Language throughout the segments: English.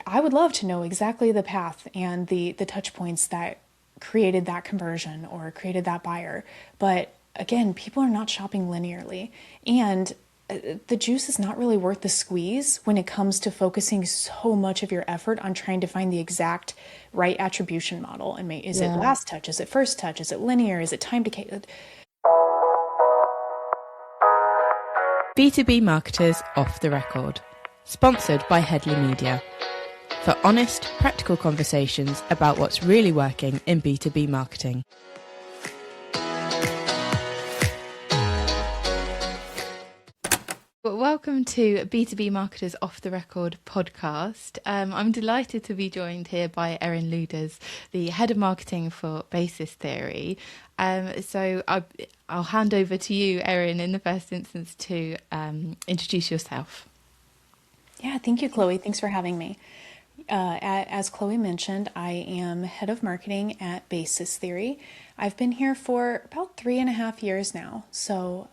I would love to know exactly the path and the touch points that created that conversion or created that buyer. But again, people are not shopping linearly. And the juice is not really worth the squeeze when it comes to focusing so much of your effort on trying to find the exact right attribution model. And is it Yeah. last touch? Is it first touch? Is it linear? Is it time decay? B2B Marketers Off the Record, sponsored by Headley Media, for honest, practical conversations about what's really working in B2B marketing. Well, welcome to B2B Marketers Off the Record podcast. I'm delighted to be joined here by Eryn Lueders, the head of marketing for Basis Theory. I'll hand over to you, Eryn, in the first instance to introduce yourself. Yeah, thank you, Chloe. Thanks for having me. As Chloe mentioned, I am head of marketing at Basis Theory. I've been here for about 3.5 years now. So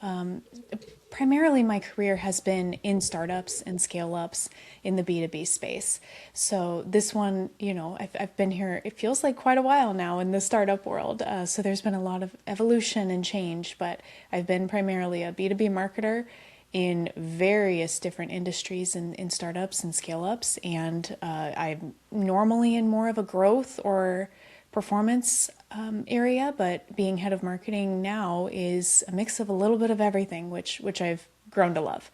primarily my career has been in startups and scale ups in the B2B space. So this one, I've been here, it feels like quite a while now in the startup world. So there's been a lot of evolution and change, but I've been primarily a B2B marketer in various different industries and in startups and scale ups. And I'm normally in more of a growth or performance area, but being head of marketing now is a mix of a little bit of everything, which I've grown to love.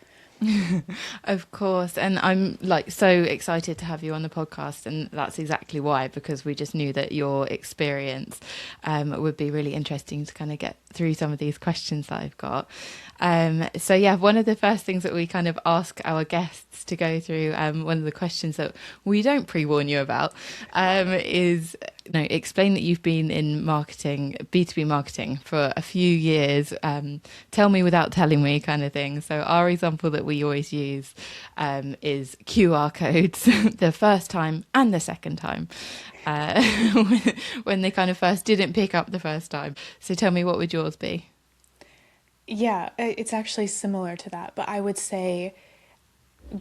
Of course. And I'm so excited to have you on the podcast. And that's exactly why, because we just knew that your experience would be really interesting to kind of get through some of these questions that I've got. One of the first things that we kind of ask our guests to go through, one of the questions that we don't pre-warn you about, is explain that you've been in marketing, B2B marketing, for a few years. Tell me without telling me, kind of thing. So our example that we always use is QR codes, the first time and the second time, when they kind of first didn't pick up the first time. So tell me, what would yours be? Yeah, it's actually similar to that, but I would say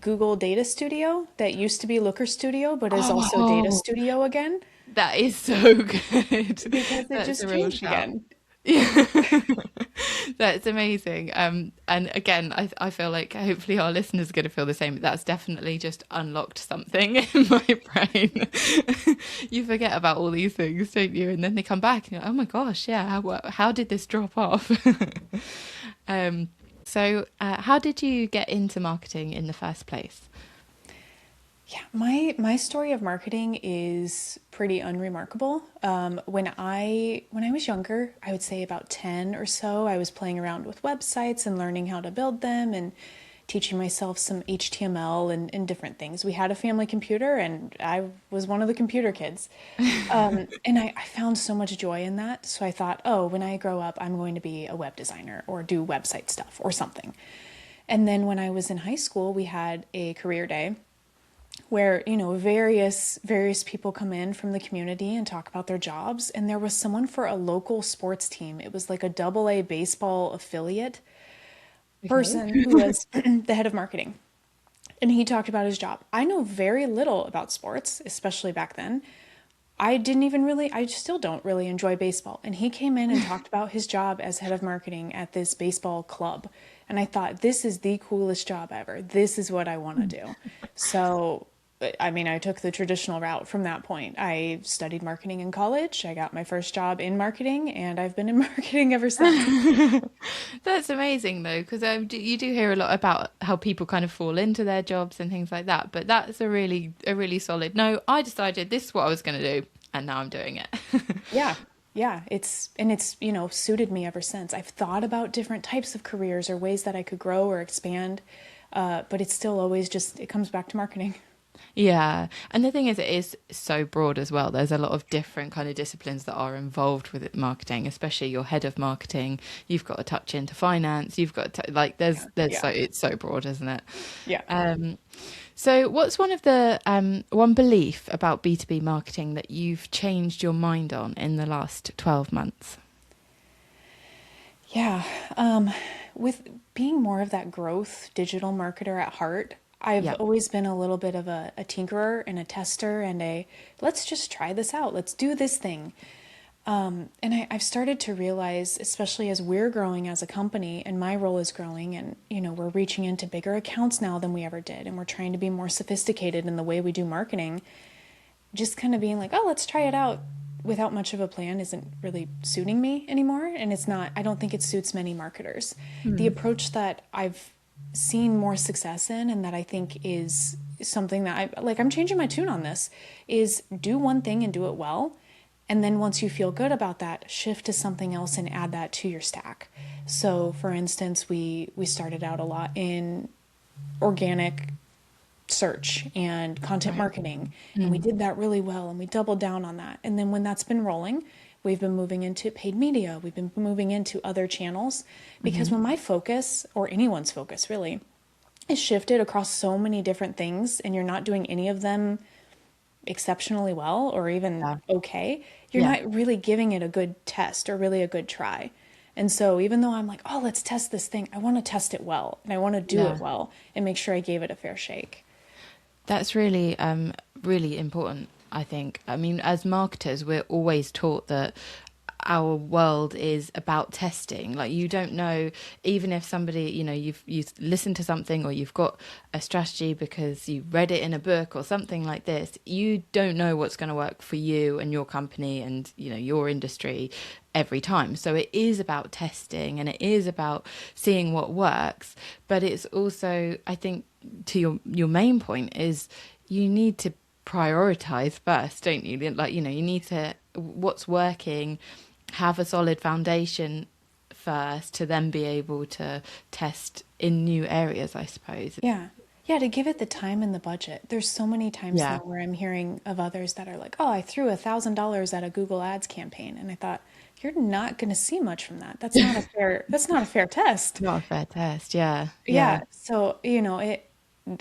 Google Data Studio, that used to be Looker Studio, but is also Data Oh, Studio again, that is so good. because it That's just a real changed shout. again. Yeah. That's amazing. And again, I feel like hopefully our listeners are going to feel the same. That's definitely just unlocked something in my brain. You forget about all these things, don't you? And then they come back and you're like, oh my gosh, yeah, how did this drop off? How did you get into marketing in the first place? Yeah, my story of marketing is pretty unremarkable. When I was younger, I would say about 10 or so, I was playing around with websites and learning how to build them and teaching myself some HTML and different things. We had a family computer, and I was one of the computer kids. And I found so much joy in that. So I thought, oh, when I grow up, I'm going to be a web designer or do website stuff or something. And then when I was in high school, we had a career day where various people come in from the community and talk about their jobs, and there was someone for a local sports team. It was like a AA baseball affiliate Okay. person who was the head of marketing, and he talked about his job. I know very little about sports, especially back then. I still don't really enjoy baseball, and he came in and talked about his job as head of marketing at this baseball club, and I thought, this is the coolest job ever. This is what I want to do. So I mean, I took the traditional route from that point. I studied marketing in college. I got my first job in marketing, and I've been in marketing ever since. That's amazing though, because you do hear a lot about how people kind of fall into their jobs and things like that. But that's a really solid. No, I decided this is what I was going to do, and now I'm doing it. Yeah. Yeah, it's suited me ever since. I've thought about different types of careers or ways that I could grow or expand, but it's still always just, it comes back to marketing. Yeah. And the thing is, it is so broad as well. There's a lot of different kind of disciplines that are involved with it, marketing, especially your head of marketing. You've got to touch into finance. You've got to, there's Yeah. so, it's so broad, isn't it? Yeah. Um, so what's one of the, one belief about B2B marketing that you've changed your mind on in the last 12 months? Yeah. With being more of that growth digital marketer at heart, I've Yeah. always been a little bit of a tinkerer and a tester and a let's just try this out. Let's do this thing. And I've started to realize, especially as we're growing as a company and my role is growing, and we're reaching into bigger accounts now than we ever did, and we're trying to be more sophisticated in the way we do marketing. Just kind of being like, oh, let's try it out without much of a plan isn't really suiting me anymore. And it's not, I don't think it suits many marketers. The Mm. approach that I've seen more success in, and that I think is something that I'm changing my tune on this, is do one thing and do it well. And then once you feel good about that, shift to something else and add that to your stack. So for instance, we started out a lot in organic search and content Right. marketing, and we Mm. did that really well, and we doubled down on that. And then when that's been rolling, we've been moving into paid media, we've been moving into other channels, because Hmm. when my focus, or anyone's focus really, is shifted across so many different things and you're not doing any of them exceptionally well or even Yeah. okay, you're Yeah. not really giving it a good test or really a good try. And so even though I'm like, oh, let's test this thing, I want to test it well and I want to do it Yeah. well and make sure I gave it a fair shake. That's really, really important, I think. I mean, as marketers, we're always taught that our world is about testing. Like, you don't know, even if somebody, you've listened to something, or you've got a strategy because you read it in a book or something like this, you don't know what's going to work for you and your company and, your industry every time. So it is about testing, and it is about seeing what works. But it's also, I think, to your main point, is you need to prioritize first, don't you? Like, you need to, what's working, have a solid foundation first, to then be able to test in new areas, I suppose. Yeah. Yeah, to give it the time and the budget. There's so many times now Yeah. where I'm hearing of others that are like, oh, I threw $1,000 at a Google Ads campaign. And I thought, you're not going to see much from that. That's not a fair test. Not a fair test. Yeah. Yeah. Yeah. So,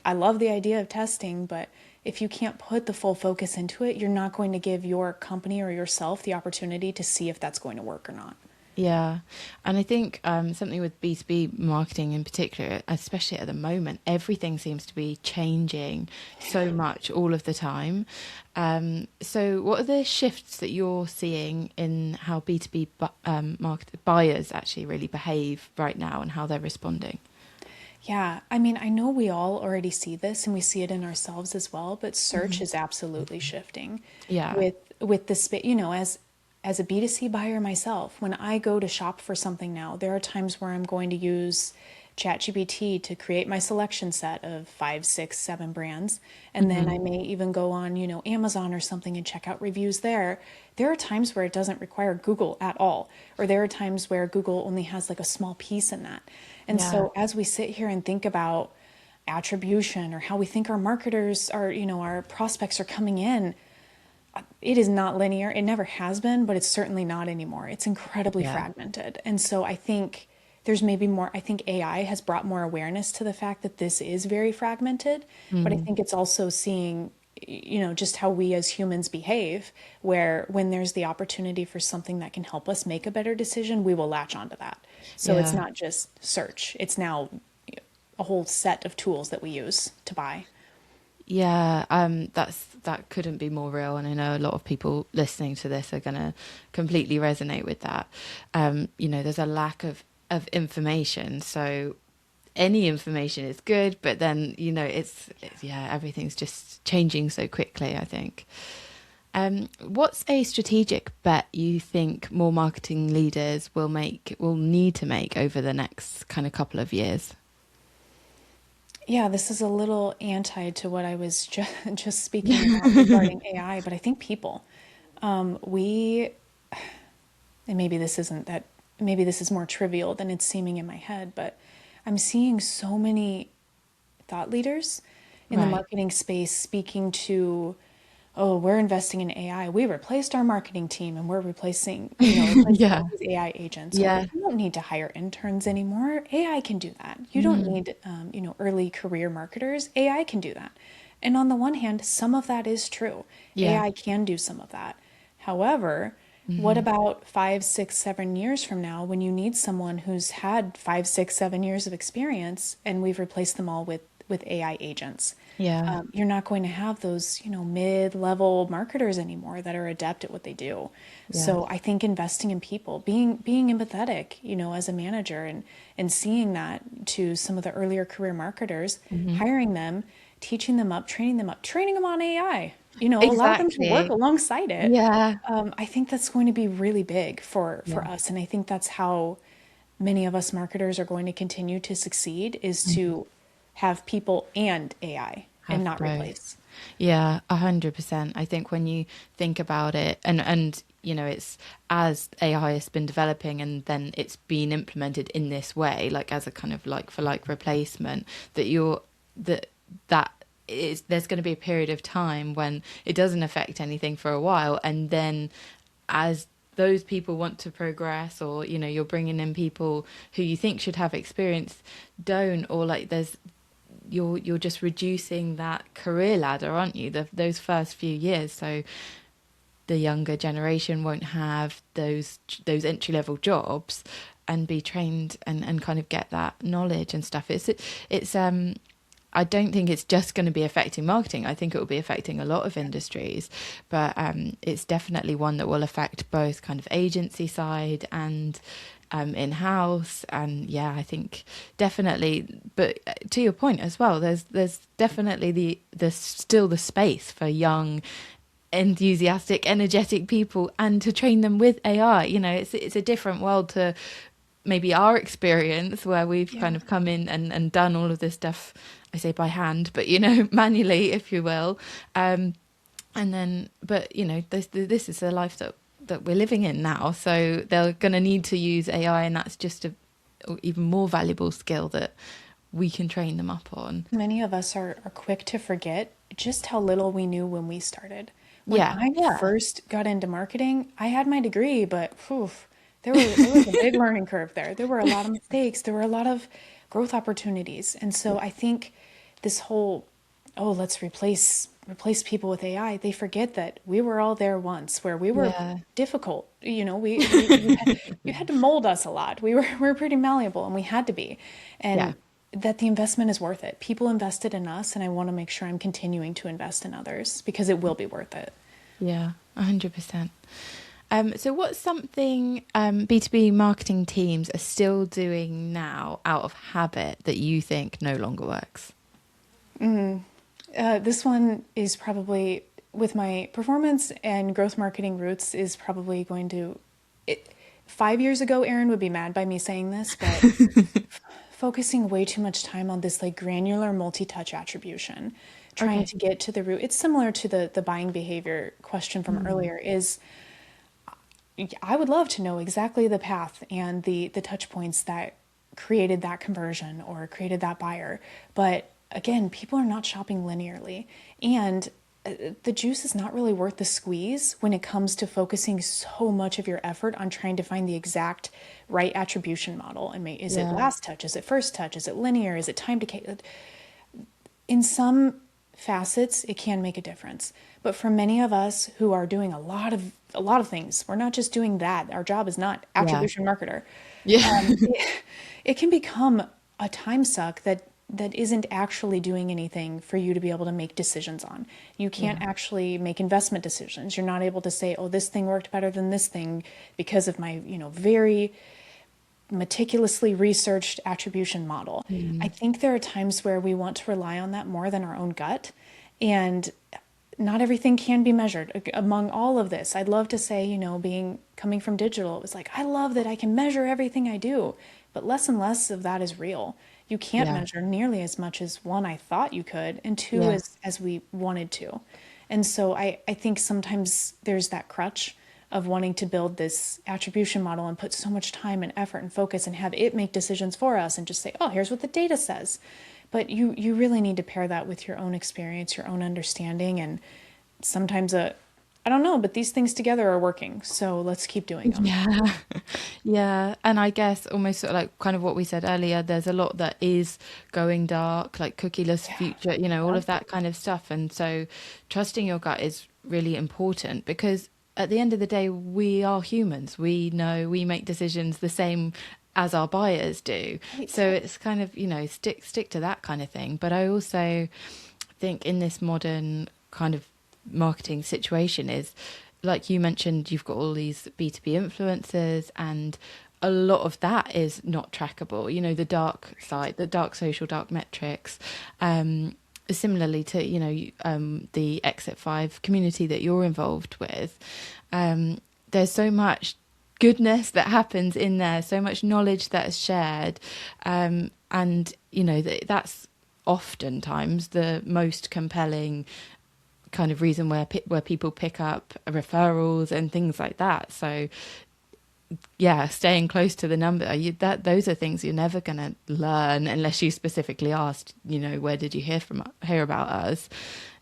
I love the idea of testing, but if you can't put the full focus into it, you're not going to give your company or yourself the opportunity to see if that's going to work or not. Yeah. And I think something with B2B marketing in particular, especially at the moment, everything seems to be changing so much all of the time. So what are the shifts that you're seeing in how B2B market buyers actually really behave right now, and how they're responding? Yeah, I mean, I know we all already see this and we see it in ourselves as well, but search Hmm. is absolutely shifting Yeah. with the space, as a B2C buyer myself, when I go to shop for something now, there are times where I'm going to use ChatGPT to create my selection set of five, six, seven brands. And then Hmm. I may even go on, Amazon or something and check out reviews there. There are times where it doesn't require Google at all, or there are times where Google only has like a small piece in that. And Yeah. so as we sit here and think about attribution or how we think our marketers are, our prospects are coming in, it is not linear. It never has been, but it's certainly not anymore. It's incredibly Yeah. fragmented. And so I think there's maybe more, I think AI has brought more awareness to the fact that this is very fragmented, but I Mm. think it's also seeing, just how we as humans behave, where when there's the opportunity for something that can help us make a better decision, we will latch onto that. So it's Yeah. not just search, it's now a whole set of tools that we use to buy. Yeah, that couldn't be more real, and I know a lot of people listening to this are going to completely resonate with that. There's a lack of information, so any information is good, but then it's yeah, everything's just changing so quickly, I think. What's a strategic bet you think more marketing leaders will need to make over the next kind of couple of years? Yeah, this is a little anti to what I was just speaking about regarding AI, but I think people. We, and maybe this is more trivial than it's seeming in my head, but I'm seeing so many thought leaders in the Right. marketing space speaking to, oh, we're investing in AI. We replaced our marketing team and we're replacing Yeah. all these AI agents. Or Yeah. you don't need to hire interns anymore. AI can do that. You don't Mm. need, early career marketers. AI can do that. And on the one hand, some of that is true. Yeah. AI can do some of that. However, what Hmm. about 5, 6, 7 years from now when you need someone who's had 5, 6, 7 years of experience and we've replaced them all with with AI agents. Yeah. You're not going to have those, mid-level marketers anymore that are adept at what they do. Yeah. So I think investing in people, being empathetic, as a manager, and seeing that to some of the earlier career marketers, Hmm. hiring them, teaching them up, training them on AI, allow them to work Exactly. alongside it. Yeah. I think that's going to be really big for Yeah. us. And I think that's how many of us marketers are going to continue to succeed, is Mhm. to have people and AI and Have not both. replace. Yeah, 100%. I think when you think about it, and it's as AI has been developing and then it's been implemented in this way, like as a kind of like for like replacement, that you're that that is there's going to be a period of time when it doesn't affect anything for a while, and then as those people want to progress, or you're bringing in people who you think should have experience don't, or like there's you're just reducing that career ladder, aren't you? Those first few years, so the younger generation won't have those entry level jobs and be trained and kind of get that knowledge and stuff. It's I don't think it's just going to be affecting marketing. I think it will be affecting a lot of industries, but it's definitely one that will affect both kind of agency side and in-house. And yeah, I think definitely, but to your point as well, there's definitely the still the space for young, enthusiastic, energetic people, and to train them with AI. It's a different world to maybe our experience, where we've Yeah. kind of come in and done all of this stuff, I say by hand, but manually, if you will. And then, but this is the life that we're living in now, so they're going to need to use AI, and that's just a even more valuable skill that we can train them up on. Many of us are quick to forget just how little we knew when we started. When Yeah, I yeah, first got into marketing, I had my degree, but phew, there was a big learning curve there. There were a lot of mistakes. There were a lot of growth opportunities. And so I think this whole, oh, let's replace people with AI, they forget that we were all there once, where we were yeah, difficult. You had to mold us a lot. We were pretty malleable, and we had to be. yeah, And that the investment is worth it. People invested in us, and I want to make sure I'm continuing to invest in others, because it will be worth it. yeah, 100%. So what's something B2B marketing teams are still doing now out of habit that you think no longer works? This one is probably, with my performance and growth marketing roots, is probably going to. 5 years ago, Erin would be mad by me saying this, but focusing way too much time on this like granular multi-touch attribution, trying Okay. to get to the root. It's similar to the buying behavior question from Mm. earlier. Is I would love to know exactly the path and the touch points that created that conversion or created that buyer. But again, people are not shopping linearly. And the juice is not really worth the squeeze when it comes to focusing so much of your effort on trying to find the exact right attribution model. And is it Yeah, last touch? Is it first touch? Is it linear? Is it time decay? In some facets it can make a difference, but for many of us who are doing a lot of things, we're not just doing that. Our job is not yeah, attribution marketer. yeah, It can become a time suck that isn't actually doing anything for you to be able to make decisions on. You can't yeah, actually make investment decisions. You're not able to say, oh, this thing worked better than this thing because of my very meticulously researched attribution model. I mm, think there are times where we want to rely on that more than our own gut, and not everything can be measured. Among all of this, I'd love to say, being coming from digital, it was like, I love that I can measure everything I do, but less and less of that is real. You can't yeah, measure nearly as much as, one, I thought you could, and two, yeah, as we wanted to. And so I think sometimes there's that crutch of wanting to build this attribution model and put so much time and effort and focus and have it make decisions for us and just say, oh, here's what the data says. But you really need to pair that with your own experience, your own understanding, and sometimes I don't know, but these things together are working, so let's keep doing them. yeah, yeah. And I guess almost sort of like kind of what we said earlier, there's a lot that is going dark, like cookieless Yeah. future, all Yep. of that kind of stuff. And so trusting your gut is really important, because at the end of the day, we are humans. We know we make decisions the same as our buyers do. Right. So it's kind of, stick to that kind of thing. But I also think in this modern kind of marketing situation is, like you mentioned, you've got all these B2B influencers, and a lot of that is not trackable. The dark side, the dark social, dark metrics. Similarly to, the Exit 5 community that you're involved with. There's so much goodness that happens in there, so much knowledge that is shared. And, that's oftentimes the most compelling kind of reason where people pick up referrals and things like that. So yeah, staying close to the number, those are things you're never going to learn unless you specifically asked, where did you hear about us?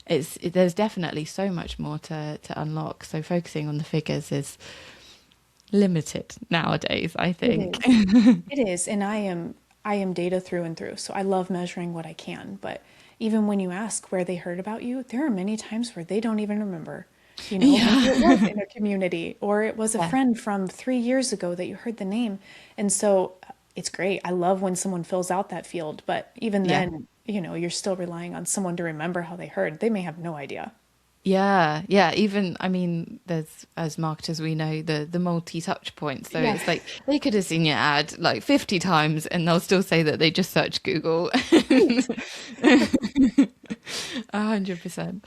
There's definitely so much more to unlock. So focusing on the figures is limited nowadays, I think. It is. It is. And I am data through and through. So I love measuring what I can. But even when you ask where they heard about you, there are many times where they don't even remember. Maybe it was in a community, or it was a Yeah. friend from 3 years ago that you heard the name. And so it's great. I love when someone fills out that field, but even Yeah. then, you're still relying on someone to remember how they heard. They may have no idea. Yeah, yeah. Even, I mean, there's, as marketers, we know the multi-touch points. So Yeah. it's like they could have seen your ad like 50 times and they'll still say that they just searched Google. Right. 100%.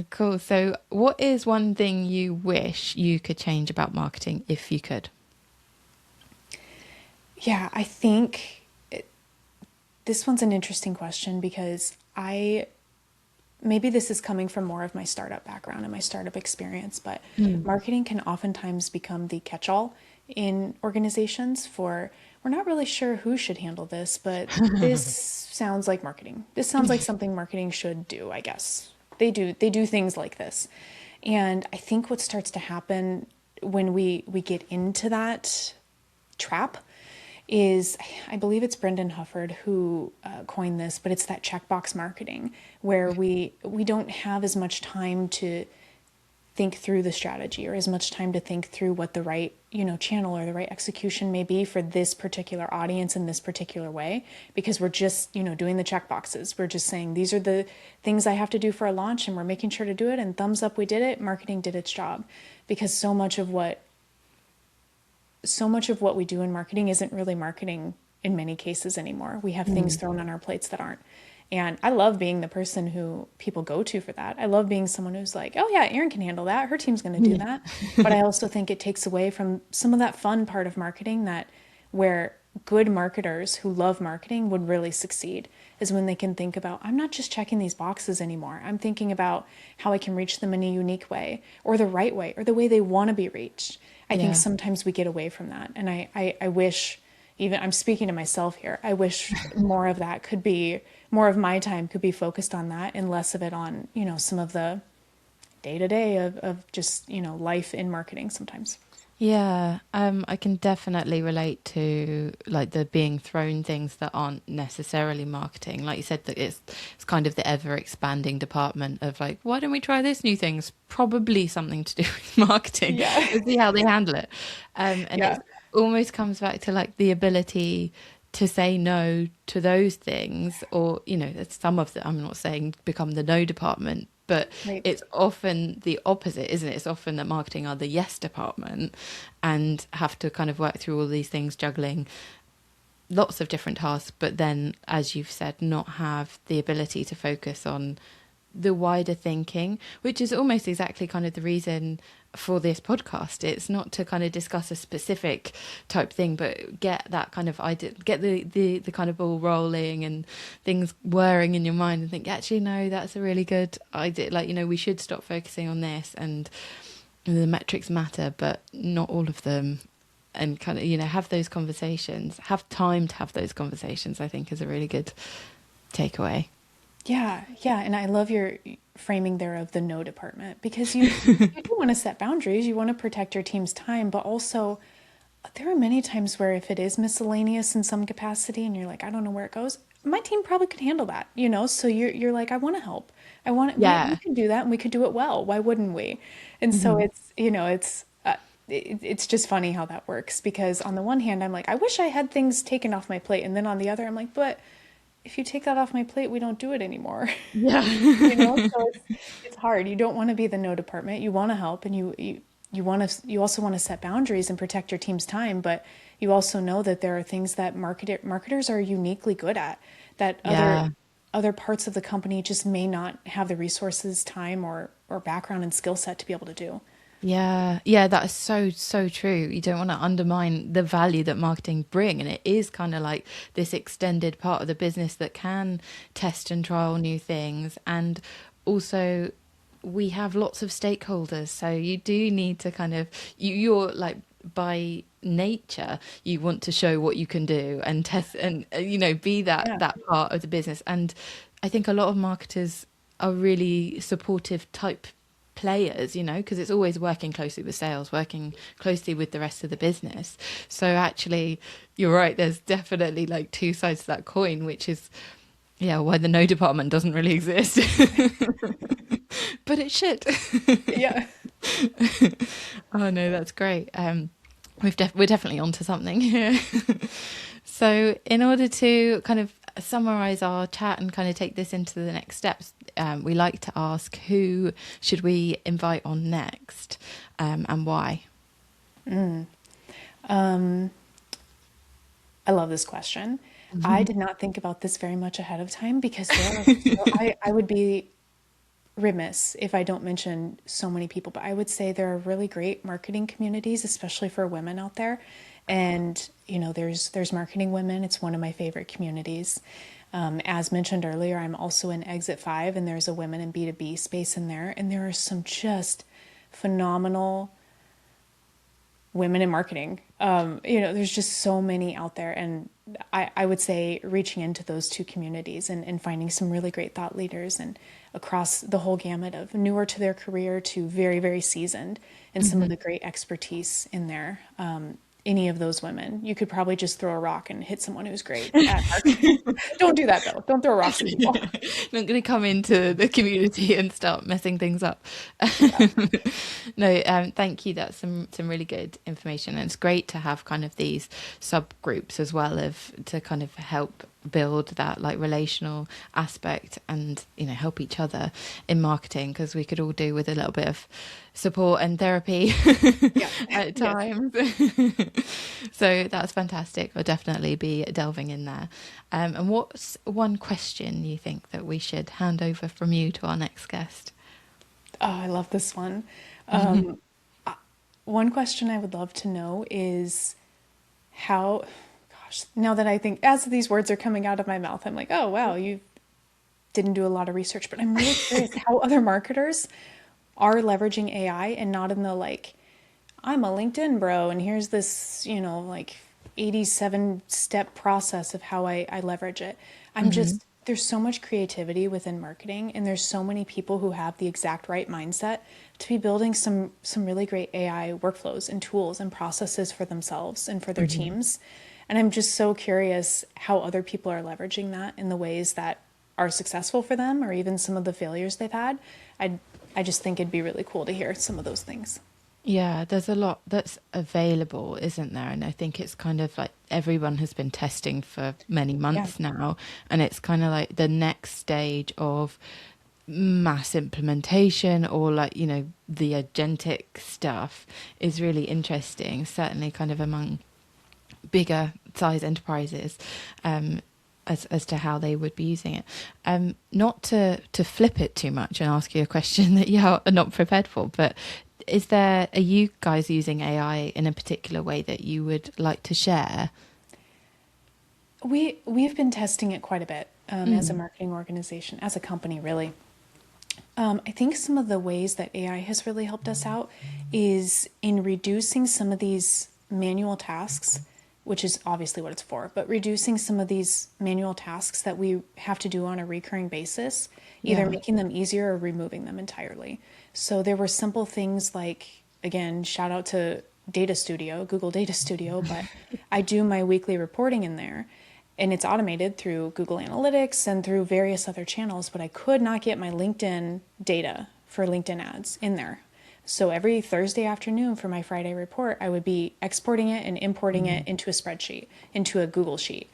Cool. So what is one thing you wish you could change about marketing if you could? Yeah, I think this one's an interesting question because maybe this is coming from more of my startup background and my startup experience, but marketing can oftentimes become the catch-all in organizations for, we're not really sure who should handle this, but this sounds like marketing. This sounds like something marketing should do, I guess. They do things like this. And I think what starts to happen when we get into that trap is, I believe it's Brendan Hufford who coined this, but it's that checkbox marketing where we don't have as much time to think through the strategy or as much time to think through what the right, channel or the right execution may be for this particular audience in this particular way, because we're just, doing the check boxes. We're just saying, these are the things I have to do for a launch and we're making sure to do it, and thumbs up, we did it. Marketing did its job. Because so much of what we do in marketing isn't really marketing in many cases anymore. We have things thrown on our plates that aren't. And I love being the person who people go to for that. I love being someone who's like, oh yeah, Eryn can handle that. Her team's going to do that. But I also think it takes away from some of that fun part of marketing, that where good marketers who love marketing would really succeed, is when they can think about, I'm not just checking these boxes anymore. I'm thinking about how I can reach them in a unique way, or the right way, or the way they want to be reached. I think sometimes we get away from that. And I wish, even I'm speaking to myself here, I wish more of that could be, more of my time could be focused on that and less of it on, some of the day-to-day of just, life in marketing sometimes. Yeah, I can definitely relate to like the being thrown things that aren't necessarily marketing. Like you said, that it's kind of the ever expanding department of like, why don't we try this new thing? It's probably something to do with marketing. Yeah. We'll see how they handle it. And Yeah. it almost comes back to like the ability to say no to those things, or some of them. I'm not saying become the no department, but Right. it's often the opposite, isn't it? It's often that marketing are the yes department and have to kind of work through all these things, juggling lots of different tasks, but then, as you've said, not have the ability to focus on the wider thinking, which is almost exactly kind of the reason for this podcast. It's not to kind of discuss a specific type thing, but get that kind of idea, get the kind of ball rolling and things whirring in your mind, and think, actually, no, that's a really good idea. Like, we should stop focusing on this, and the metrics matter, but not all of them. And kind of, have those conversations, have time to have those conversations, I think is a really good takeaway. Yeah, yeah, and I love your framing there of the no department, because you do want to set boundaries, you want to protect your team's time, but also there are many times where if it is miscellaneous in some capacity and you're like, I don't know where it goes, my team probably could handle that, so you're like, I want to help. We can do that and we could do it well. Why wouldn't we? And so it's it's just funny how that works, because on the one hand, I'm like, I wish I had things taken off my plate. And then on the other, I'm like, but if you take that off my plate, we don't do it anymore. Yeah. So it's hard. You don't want to be the no department. You want to help, and you also want to set boundaries and protect your team's time, but you also know that there are things that marketers are uniquely good at, that Yeah. other parts of the company just may not have the resources, time, or background and skill set to be able to do. Yeah, yeah, that is so, so true. You don't want to undermine the value that marketing bring. And it is kind of like this extended part of the business that can test and trial new things. And also we have lots of stakeholders. So you do need to kind of, you're like by nature, you want to show what you can do and test and, be Yeah. that part of the business. And I think a lot of marketers are really supportive type players, because it's always working closely with sales, working closely with the rest of the business. So actually, you're right, there's definitely like two sides to that coin, which is, yeah, why the no department doesn't really exist. But it should. Yeah. Oh no, that's great. We're definitely onto something here. So, in order to kind of summarize our chat and kind of take this into the next steps, we like to ask, who should we invite on next, and why? I love this question. I did not think about this very much ahead of time, because I would be remiss if I don't mention so many people, but I would say there are really great marketing communities, especially for women out there. And, there's Marketing Women. It's one of my favorite communities. As mentioned earlier, I'm also in Exit 5, and there's a women in B2B space in there. And there are some just phenomenal women in marketing. There's just so many out there. And I would say reaching into those two communities, and finding some really great thought leaders, and across the whole gamut of newer to their career to very, very seasoned, and some of the great expertise in there. Any of those women, you could probably just throw a rock and hit someone who's great at marketing. Don't do that though. Don't throw rocks at people. I'm not going to come into the community and start messing things up. No, thank you. That's some really good information, and it's great to have kind of these subgroups as well, to kind of help build that like relational aspect, and help each other in marketing, because we could all do with a little bit of support and therapy Yeah. at Yes. times. So that's fantastic. I'll definitely be delving in there. And what's one question you think that we should hand over from you to our next guest? Oh, I love this one. One question I would love to know is how, gosh, now that I think, as these words are coming out of my mouth, I'm like, oh, wow, you didn't do a lot of research, but I'm really curious how other marketers are leveraging AI, and not in the like, I'm a LinkedIn bro, and here's this, like 87-step process of how I leverage it. There's so much creativity within marketing, and there's so many people who have the exact right mindset to be building some really great AI workflows and tools and processes for themselves and for their teams. And I'm just so curious how other people are leveraging that in the ways that are successful for them, or even some of the failures they've had. I just think it'd be really cool to hear some of those things. Yeah, there's a lot that's available, isn't there? And I think it's kind of like everyone has been testing for many Yeah. months now. And it's kind of like the next stage of mass implementation, or like, the agentic stuff is really interesting, certainly kind of among bigger size enterprises. As to how they would be using it. Not to flip it too much and ask you a question that you are not prepared for, but are you guys using AI in a particular way that you would like to share? We've been testing it quite a bit, as a marketing organization, as a company, really. I think some of the ways that AI has really helped us out is in reducing some of these manual tasks, which is obviously what it's for, but reducing some of these manual tasks that we have to do on a recurring basis, either Yeah. making them easier or removing them entirely. So there were simple things like, again, shout out to Data Studio, Google Data Studio, but I do my weekly reporting in there, and it's automated through Google Analytics and through various other channels, but I could not get my LinkedIn data for LinkedIn ads in there. So every Thursday afternoon for my Friday report, I would be exporting it and importing it into a spreadsheet, into a Google Sheet.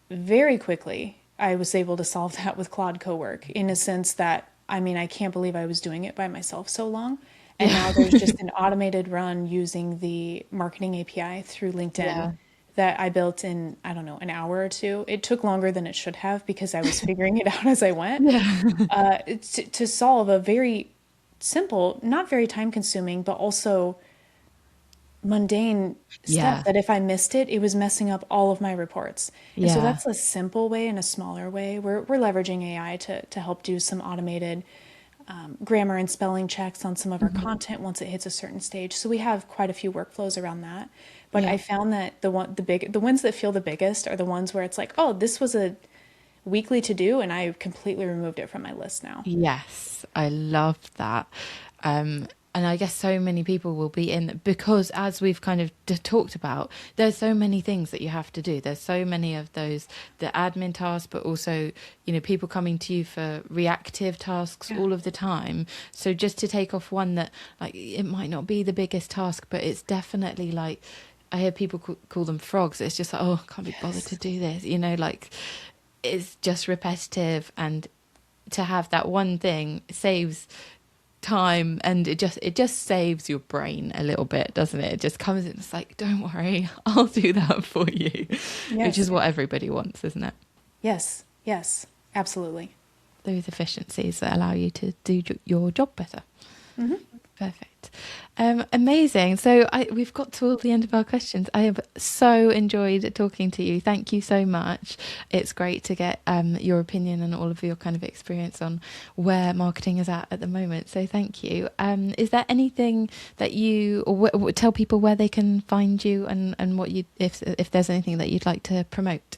Very quickly, I was able to solve that with Claude Cowork in a sense that, I mean, I can't believe I was doing it by myself so long. And now there's just an automated run using the marketing API through LinkedIn Yeah. that I built in, I don't know, an hour or two. It took longer than it should have because I was figuring it out as I went. Yeah. To solve a very simple, not very time consuming, but also mundane step Yeah. that if I missed it, it was messing up all of my reports. And so Yeah. that's a simple way and a smaller way. We're leveraging AI to help do some automated grammar and spelling checks on some of our Mhm. content once it hits a certain stage. So we have quite a few workflows around that. But Yeah. I found that the ones that feel the biggest are the ones where it's like, oh, this was a weekly to do, and I completely removed it from my list now. Yes, I love that. And I guess so many people will be in because, as we've kind of talked about, there's so many things that you have to do. There's so many of those, the admin tasks, but also, people coming to you for reactive tasks Yeah. all of the time. So just to take off one that, like, it might not be the biggest task, but it's definitely like, I hear people call them frogs. It's just like, oh, I can't be bothered to Yes. do this, like it's just repetitive, and to have that one thing saves time, and it just saves your brain a little bit, doesn't it? It just comes in, it's like, don't worry, I'll do that for you, which Yes. is what everybody wants, isn't it? Yes. Yes. Absolutely. Those efficiencies that allow you to do your job better. Hmm. Perfect. Amazing. So we've got to the end of our questions. I have so enjoyed talking to you. Thank you so much. It's great to get your opinion and all of your kind of experience on where marketing is at the moment. So thank you. Is there anything that you or tell people where they can find you, and what you, if there's anything that you'd like to promote?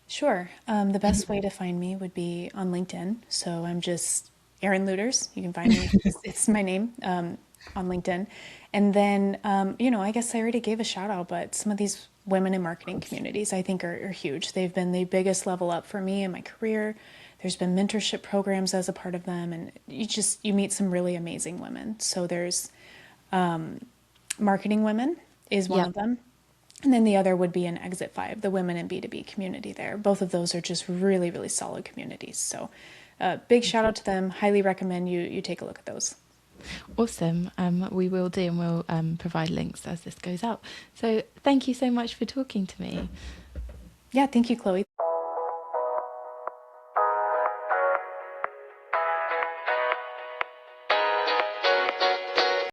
Sure. The best way to find me would be on LinkedIn. So I'm just Eryn Lueders. You can find me. It's my name on LinkedIn. And then, I guess I already gave a shout out, but some of these women in marketing communities I think are huge. They've been the biggest level up for me in my career. There's been mentorship programs as a part of them, and you meet some really amazing women. So there's Marketing Women is one Yeah. of them. And then the other would be an Exit 5, the women in B2B community there. Both of those are just really, really solid communities. So big shout out to them. Highly recommend you take a look at those. Awesome. We will do, and we'll provide links as this goes out. So thank you so much for talking to me. Yeah, thank you, Chloe.